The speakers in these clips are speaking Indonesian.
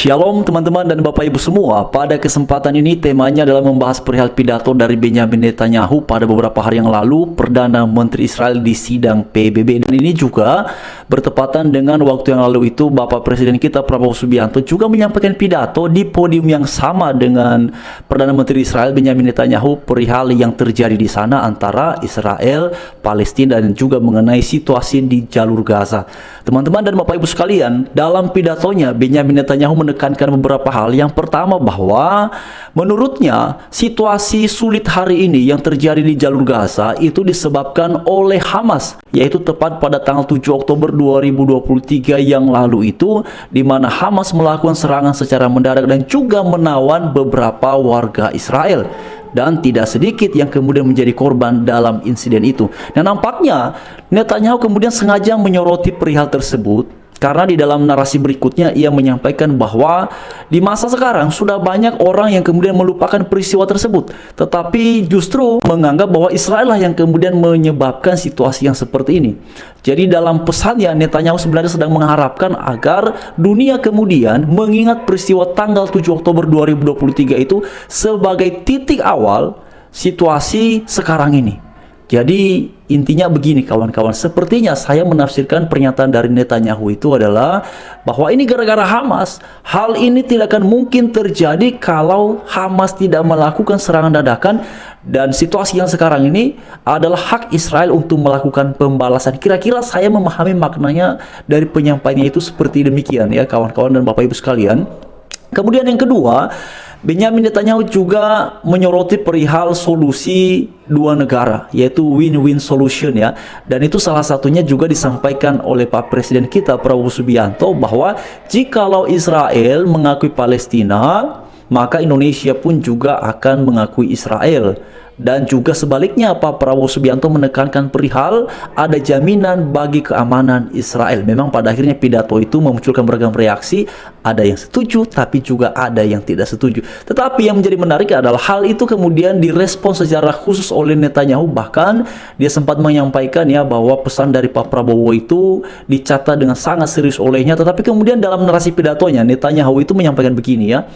Shalom teman-teman dan Bapak Ibu semua. Pada kesempatan ini temanya adalah membahas perihal pidato dari Benyamin Netanyahu pada beberapa hari yang lalu, Perdana Menteri Israel di sidang PBB. Dan ini juga bertepatan dengan waktu yang lalu itu Bapak Presiden kita Prabowo Subianto juga menyampaikan pidato di podium yang sama dengan Perdana Menteri Israel Benyamin Netanyahu perihal yang terjadi di sana antara Israel, Palestina dan juga mengenai situasi di jalur Gaza. Teman-teman dan Bapak Ibu sekalian, dalam pidatonya Benyamin Netanyahu menekankan beberapa hal. Yang pertama bahwa menurutnya situasi sulit hari ini yang terjadi di jalur Gaza itu disebabkan oleh Hamas, yaitu tepat pada tanggal 7 Oktober 2023 yang lalu itu, di mana Hamas melakukan serangan secara mendadak dan juga menawan beberapa warga Israel. Dan tidak sedikit yang kemudian menjadi korban dalam insiden itu. Dan nampaknya Netanyahu kemudian sengaja menyoroti perihal tersebut, karena di dalam narasi berikutnya ia menyampaikan bahwa di masa sekarang sudah banyak orang yang kemudian melupakan peristiwa tersebut, tetapi justru menganggap bahwa Israel lah yang kemudian menyebabkan situasi yang seperti ini. Jadi dalam pesannya Netanyahu sebenarnya sedang mengharapkan agar dunia kemudian mengingat peristiwa tanggal 7 Oktober 2023 itu sebagai titik awal situasi sekarang ini. Jadi intinya begini kawan-kawan, sepertinya saya menafsirkan pernyataan dari Netanyahu itu adalah bahwa ini gara-gara Hamas. Hal ini tidak akan mungkin terjadi kalau Hamas tidak melakukan serangan dadakan, dan situasi yang sekarang ini adalah hak Israel untuk melakukan pembalasan. Kira-kira saya memahami maknanya dari penyampaiannya itu seperti demikian ya kawan-kawan dan Bapak Ibu sekalian. Kemudian yang kedua, Benyamin Netanyahu juga menyoroti perihal solusi dua negara, yaitu win-win solution ya. Dan itu salah satunya juga disampaikan oleh Pak Presiden kita Prabowo Subianto, bahwa jikalau Israel mengakui Palestina, maka Indonesia pun juga akan mengakui Israel. Dan juga sebaliknya, Pak Prabowo Subianto menekankan perihal ada jaminan bagi keamanan Israel. Memang pada akhirnya pidato itu memunculkan beragam reaksi, ada yang setuju tapi juga ada yang tidak setuju. Tetapi yang menjadi menarik adalah hal itu kemudian direspons secara khusus oleh Netanyahu. Bahkan dia sempat menyampaikan ya bahwa pesan dari Pak Prabowo itu dicatat dengan sangat serius olehnya. Tetapi kemudian dalam narasi pidatonya Netanyahu itu menyampaikan begini ya,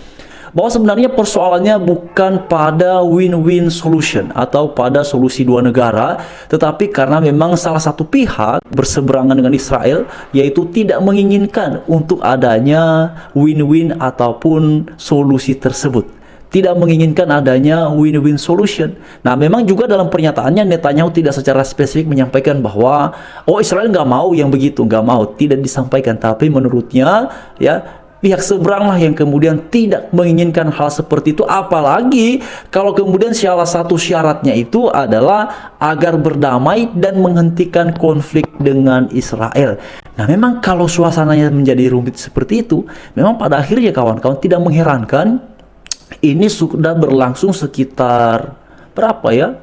bahwa sebenarnya persoalannya bukan pada win-win solution atau pada solusi dua negara, tetapi karena memang salah satu pihak berseberangan dengan Israel, yaitu tidak menginginkan untuk adanya win-win ataupun solusi tersebut. Tidak menginginkan adanya win-win solution. Nah, memang juga dalam pernyataannya Netanyahu tidak secara spesifik menyampaikan bahwa oh Israel nggak mau yang begitu, nggak mau, tidak disampaikan. Tapi menurutnya ya, pihak seberanglah yang kemudian tidak menginginkan hal seperti itu, apalagi kalau kemudian salah satu syaratnya itu adalah agar berdamai dan menghentikan konflik dengan Israel. Nah, memang kalau suasananya menjadi rumit seperti itu, memang pada akhirnya kawan-kawan tidak mengherankan ini sudah berlangsung sekitar berapa ya?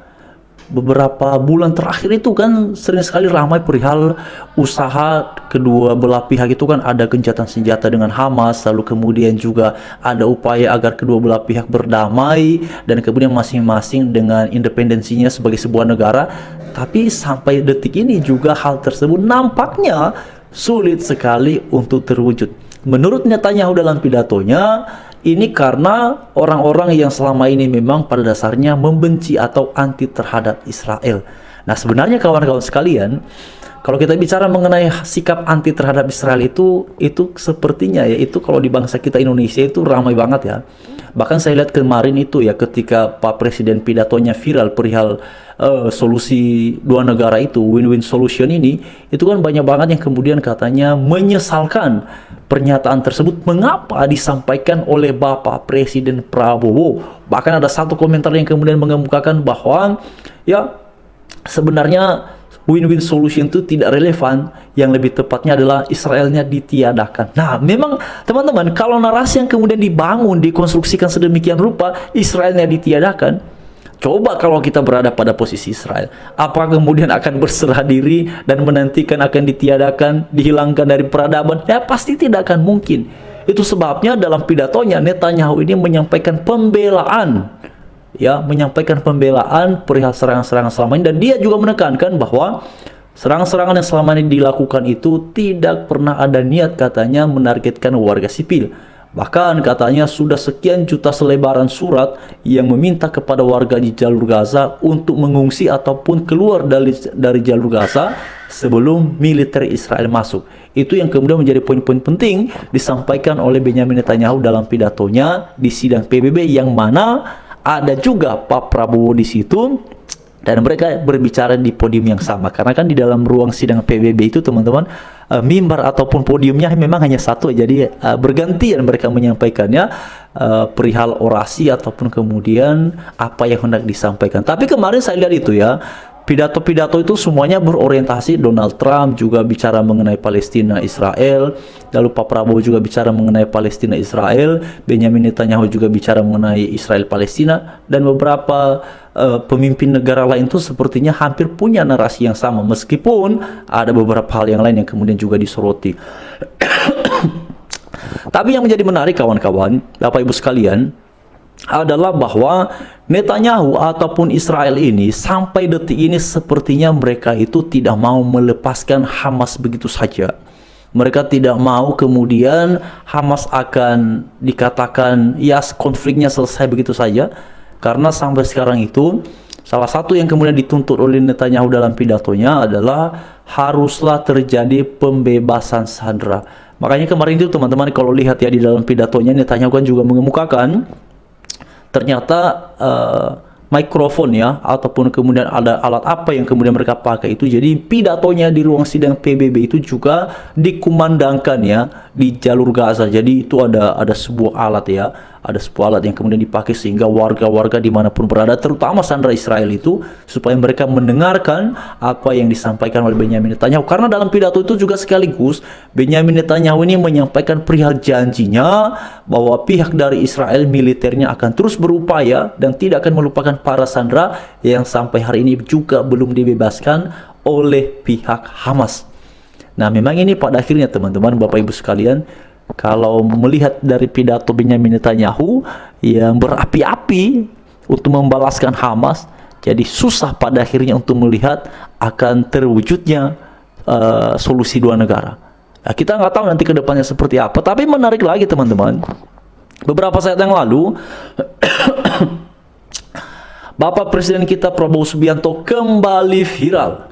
Beberapa bulan terakhir itu kan sering sekali ramai perihal usaha kedua belah pihak itu kan ada gencatan senjata dengan Hamas, lalu kemudian juga ada upaya agar kedua belah pihak berdamai dan kemudian masing-masing dengan independensinya sebagai sebuah negara. Tapi sampai detik ini juga hal tersebut nampaknya sulit sekali untuk terwujud. Menurut Netanyahu dalam pidatonya, ini karena orang-orang yang selama ini memang pada dasarnya membenci atau anti terhadap Israel. Nah, sebenarnya kawan-kawan sekalian, kalau kita bicara mengenai sikap anti terhadap Israel itu sepertinya ya, itu kalau di bangsa kita Indonesia itu ramai banget ya. Bahkan saya lihat kemarin itu ya, ketika Pak Presiden pidatonya viral perihal solusi dua negara itu, win-win solution ini, itu kan banyak banget yang kemudian katanya menyesalkan pernyataan tersebut mengapa disampaikan oleh Bapak Presiden Prabowo. Bahkan ada satu komentar yang kemudian mengemukakan bahwa ya sebenarnya win-win solution itu tidak relevan, yang lebih tepatnya adalah Israelnya ditiadakan. Nah, memang teman-teman, kalau narasi yang kemudian dibangun, dikonstruksikan sedemikian rupa, Israelnya ditiadakan, coba kalau kita berada pada posisi Israel, apa kemudian akan berserah diri dan menantikan akan ditiadakan, dihilangkan dari peradaban? Ya pasti tidak akan mungkin. Itu sebabnya dalam pidatonya Netanyahu ini menyampaikan pembelaan, ya, menyampaikan pembelaan perihal serangan-serangan selama ini, dan dia juga menekankan bahwa serangan-serangan yang selama ini dilakukan itu tidak pernah ada niat katanya menargetkan warga sipil. Bahkan katanya sudah sekian juta selebaran surat yang meminta kepada warga di jalur Gaza untuk mengungsi ataupun keluar dari jalur Gaza sebelum militer Israel masuk. Itu yang kemudian menjadi poin-poin penting disampaikan oleh Benyamin Netanyahu dalam pidatonya di sidang PBB, yang mana ada juga Pak Prabowo di situ. Dan mereka berbicara di podium yang sama. Karena kan di dalam ruang sidang PBB itu teman-teman, mimbar ataupun podiumnya memang hanya satu. Jadi bergantian mereka menyampaikannya perihal orasi ataupun kemudian apa yang hendak disampaikan. Tapi kemarin saya lihat itu ya, pidato-pidato itu semuanya berorientasi Donald Trump juga bicara mengenai Palestina Israel, lalu Pak Prabowo juga bicara mengenai Palestina Israel, Benyamin Netanyahu juga bicara mengenai Israel Palestina, dan beberapa pemimpin negara lain itu sepertinya hampir punya narasi yang sama, meskipun ada beberapa hal yang lain yang kemudian juga disoroti. Tapi yang menjadi menarik kawan-kawan, Bapak Ibu sekalian, adalah bahwa Netanyahu ataupun Israel ini sampai detik ini sepertinya mereka itu tidak mau melepaskan Hamas begitu saja. Mereka tidak mau kemudian Hamas akan dikatakan ya konfliknya selesai begitu saja, karena sampai sekarang itu salah satu yang kemudian dituntut oleh Netanyahu dalam pidatonya adalah haruslah terjadi pembebasan sandera. Makanya kemarin itu teman-teman kalau lihat ya di dalam pidatonya, Netanyahu kan juga mengemukakan ternyata mikrofon ya ataupun kemudian ada alat apa yang kemudian mereka pakai itu, jadi pidatonya di ruang sidang PBB itu juga dikumandangkan ya di jalur Gaza. Jadi itu ada sebuah alat ya, ada sebuah alat yang kemudian dipakai sehingga warga-warga dimanapun berada, terutama sandera Israel itu, supaya mereka mendengarkan apa yang disampaikan oleh Benyamin Netanyahu. Karena dalam pidato itu juga sekaligus Benyamin Netanyahu ini menyampaikan perihal janjinya bahwa pihak dari Israel militernya akan terus berupaya dan tidak akan melupakan para sandera yang sampai hari ini juga belum dibebaskan oleh pihak Hamas. Nah, memang ini pada akhirnya teman-teman, Bapak Ibu sekalian, kalau melihat dari pidato Benyamin Netanyahu yang berapi-api untuk membalaskan Hamas, jadi susah pada akhirnya untuk melihat akan terwujudnya solusi dua negara. Nah, kita nggak tahu nanti ke depannya seperti apa, tapi menarik lagi teman-teman. Beberapa saat yang lalu Bapak Presiden kita Prabowo Subianto kembali viral.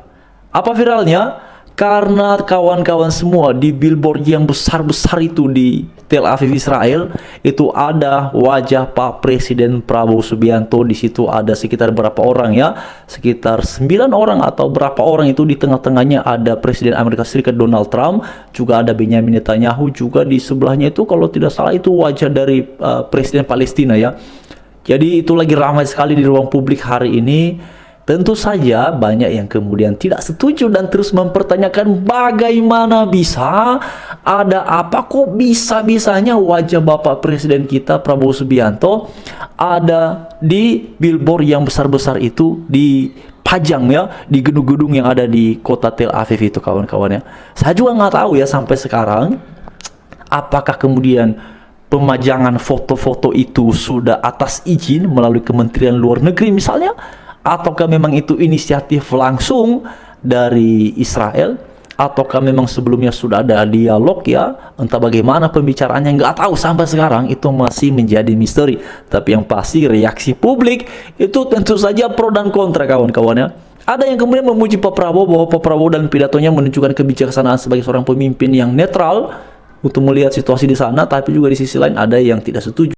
Apa viralnya? Karena kawan-kawan semua di billboard yang besar-besar itu di Tel Aviv Israel itu ada wajah Pak Presiden Prabowo Subianto. Di situ ada sekitar berapa orang ya? Sekitar 9 orang atau berapa orang itu, di tengah-tengahnya ada Presiden Amerika Serikat Donald Trump, juga ada Benyamin Netanyahu, juga di sebelahnya itu kalau tidak salah itu wajah dari Presiden Palestina ya. Jadi itu lagi ramai sekali di ruang publik hari ini. Tentu saja banyak yang kemudian tidak setuju dan terus mempertanyakan bagaimana bisa, ada apa kok bisa-bisanya wajah Bapak Presiden kita Prabowo Subianto ada di billboard yang besar-besar itu dipajang ya di gedung-gedung yang ada di kota Tel Aviv itu kawan-kawan ya. Saya juga nggak tahu ya sampai sekarang apakah kemudian pemajangan foto-foto itu sudah atas izin melalui Kementerian Luar Negeri misalnya, ataukah memang itu inisiatif langsung dari Israel, ataukah memang sebelumnya sudah ada dialog ya, entah bagaimana pembicaraannya, nggak tahu sampai sekarang, itu masih menjadi misteri. Tapi yang pasti reaksi publik itu tentu saja pro dan kontra kawan-kawan ya. Ada yang kemudian memuji Pak Prabowo bahwa Pak Prabowo dan pidatonya menunjukkan kebijaksanaan sebagai seorang pemimpin yang netral untuk melihat situasi di sana, tapi juga di sisi lain ada yang tidak setuju.